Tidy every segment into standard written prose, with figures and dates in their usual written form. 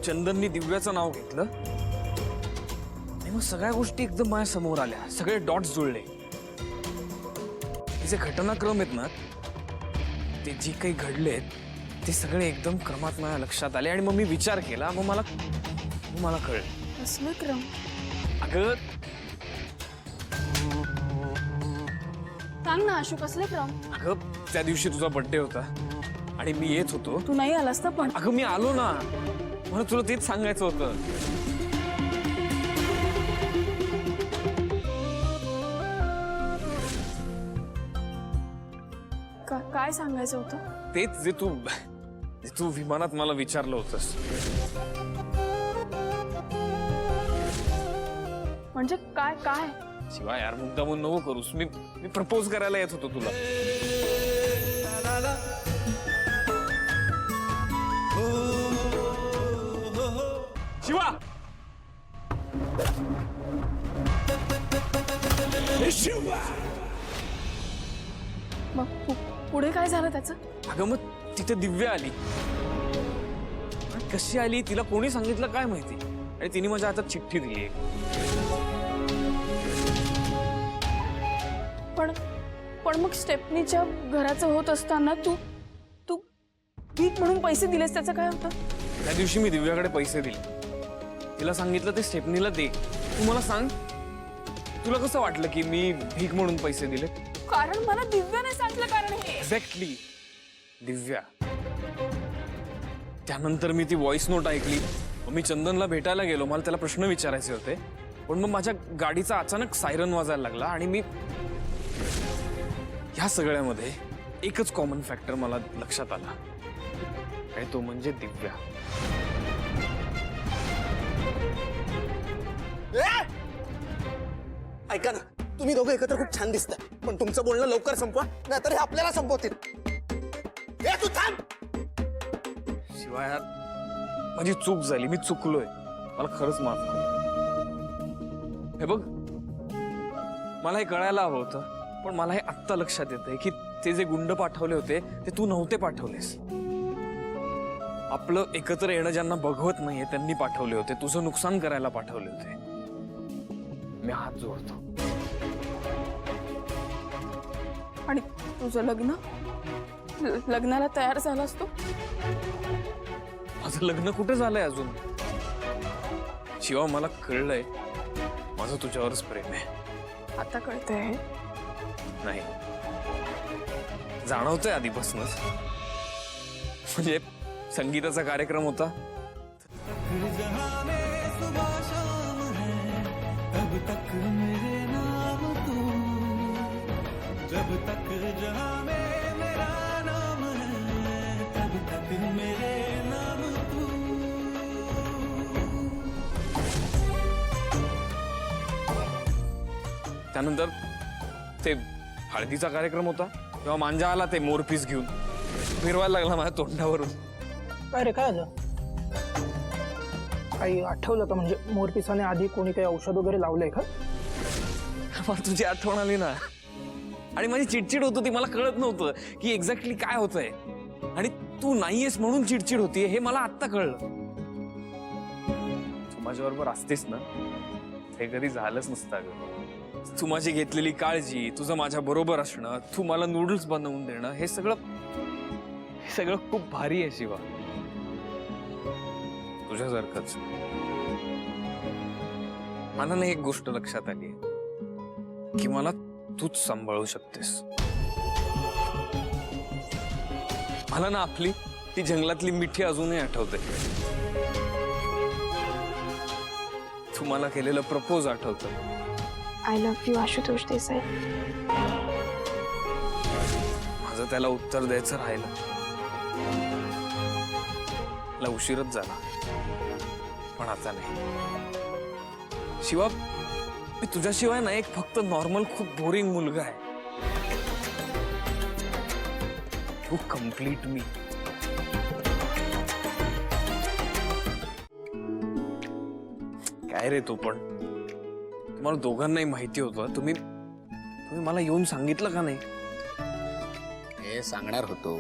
चंदननी दिव्याचं नाव घेतलं आणि मग सगळ्या गोष्टी एकदम माझ्या समोर आल्या, सगळे डॉट्स जुळले. जे घटनाक्रम आहेत ना, ते जे काही घडलेत ते सगळे एकदम क्रमात माझ्या लक्षात आले आणि मग मी विचार केला. मग मला कळलं. कसलं क्रम? अगं सांग ना आशू, कसले क्रम? अगं त्या दिवशी तुझा बर्थडे होता आणि मी येत होतो. तू नाही आलास ना पण. अगं मी आलो ना, मला तुला तेच सांगायचं होतं. काय सांगायचं होतं? तेच जे तू विमानात मला विचारलं होतंस. म्हणजे काय काय? शिवा यार, मुद्दामून नको करूस. मी प्रपोज करायला येत होतो तुला. शिवा, मग पुढे काय झालं त्याचं? अगं मग तिथे दिव्या आली. कशी आली तिला कोणी सांगितलं काय माहिती, आणि तिने माझ्या हातात चिठ्ठी दिली. पण मग स्टेपनीच्या घराचं होत असताना तू भीक म्हणून पैसे दिलेस, त्याचं काय होतं? त्या दिवशी मी दिव्याकडे पैसे दिले. तिला सांगितलं ते स्टेपनीला दे. तू मला सांग, तुला कसं वाटलं की मी भीक म्हणून पैसे दिले? कारण मला दिव्याने सांगितलं. कारण हे एक्झॅक्टली दिव्या. त्यानंतर मी ती व्हॉइस नोट ऐकली. मी चंदनला भेटायला गेलो. मला त्याला प्रश्न विचारायचे होते, पण मग माझ्या गाडीचा अचानक सायरन वाजायला लागला आणि मी ह्या सगळ्यामध्ये एकच कॉमन फॅक्टर मला लक्षात आला, आणि तो म्हणजे दिव्या. ऐका ना, तुम्ही दोघं एकत्र खूप छान दिसताय, पण तुमचं बोलणं लवकर संपवा, नाहीतर हे आपल्याला संपवतील. तू थांब. शिवाय यार, माझी चूक झाली. मी चुकलोय. मला खरंच माफ कर. हे बघ, मला हे कळायला हवं होतं, पण मला हे आत्ता लक्षात येतंय की ते जे गुंड पाठवले होते ते तू नव्हते पाठवलेस. आपलं एकत्र येणं ज्यांना बघवत नाहीये त्यांनी पाठवले होते. तुझं नुकसान करायला पाठवले होते. मी हात जोडतो. आणि तुझं लग्नाला तयार झाला असतो? माझं लग्न कुठे झालंय अजून? शिवा, मला कळलंय माझं तुझ्यावरच प्रेम आहे. आता कळतंय हे? नाही, जाणवतंय आधीपासूनच. म्हणजे संगीताचा कार्यक्रम होता, त्यानंतर ते हळदीचा कार्यक्रम होता, तेव्हा मांजा आला ते मोरपीस घेऊन फिरवायला लागला माझ्या तोंडावरून. काय रे, काय झालं? काही आठवलं का? म्हणजे मोरपिसाने आधी कोणी काही औषध वगैरे लावलंय का? मला तुझी आठवण आली ना, आणि माझी चिडचिड होत होती. मला कळत नव्हतं की एक्झॅक्टली काय होतंय, आणि तू नाहीयेस म्हणून चिडचिड होतीये हे मला आत्ता कळलं. तू माझ्याबरोबर असतेस ना, हे कधी झालंच नसतं ग. तू माझी घेतलेली काळजी, तुझं माझ्या बरोबर असणं, तू मला नूडल्स बनवून देणं, हे सगळं खूप भारी आहे शिवा. तुझ्यासारखंच. मला ना एक गोष्ट लक्षात आली की मला तूच सांभाळू शकतेस. मला ना आपली ती जंगलातली मिठी अजूनही आठवते. तू मला केलेलं प्रपोज आठवतं. I love you Ashutosh Desai. माझं त्याला उत्तर द्यायचं राहिलं. मला उशीरच झाला, पण आता नाही. शिवा, मी तुझ्याशिवाय ना एक फक्त नॉर्मल खूप बोरिंग मुलगा आहे. तू कम्प्लीट मी. काय रे तू पण? तुम्हाला दोघांनाही माहिती होतं. तुम्ही मला येऊन सांगितलं का नाही? हे सांगणार होतो,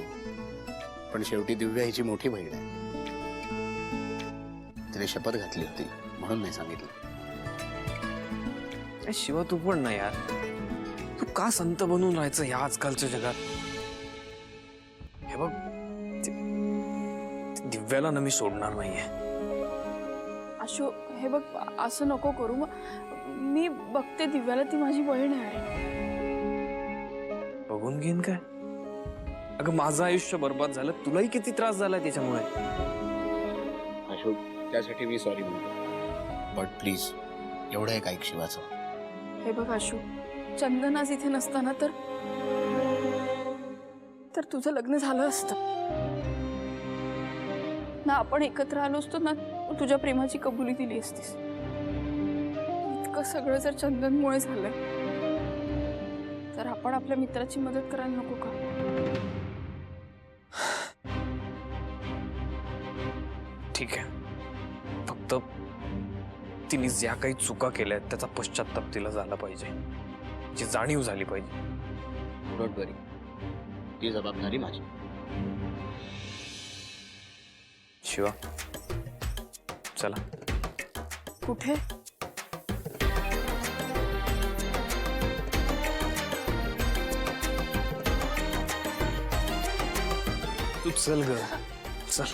पण शेवटी दिव्या हिची मोठी बहीण आहे. तिने शपथ घातली होती म्हणून नाही सांगितलं. ए, शिवा तू पण ना यार, तू का संत बनून राहायचं या आजकालच्या जगात? हे बघ, ते दिव्याला ना मी सोडणार नाहीये. आशू हे बघ, असं नको करू. मी बघते दिव्याला, ती माझी बहीण आहे. बघून घेईन काय? अगं माझं आयुष्य बर्बाद झालं, तुलाही किती त्रास झाला त्याच्यामुळे. अशोक, त्यासाठी मी सॉरी म्हणतो, बट प्लीज एवढं एक ऐक शिवाचं. हे बघ आशू, चंदन आज इथे नसताना तर तुझं लग्न झालं असतं ना. आपण एकत्र आलो असतो ना, तुझ्या प्रेमाची कबुली दिली असतीस. इतकं सगळं जर चंदनमुळे झालंय तर आपण आपल्या मित्राची मदत करायला नको का? ठीक आहे, फक्त तिने ज्या काही चुका केल्या त्याचा पश्चाताप तिला झाला पाहिजे, जी जाणीव झाली पाहिजे. डोंट वरी, ती जबाबदारी माझी. शिवा चला. कुठे? तू चल ग, चल.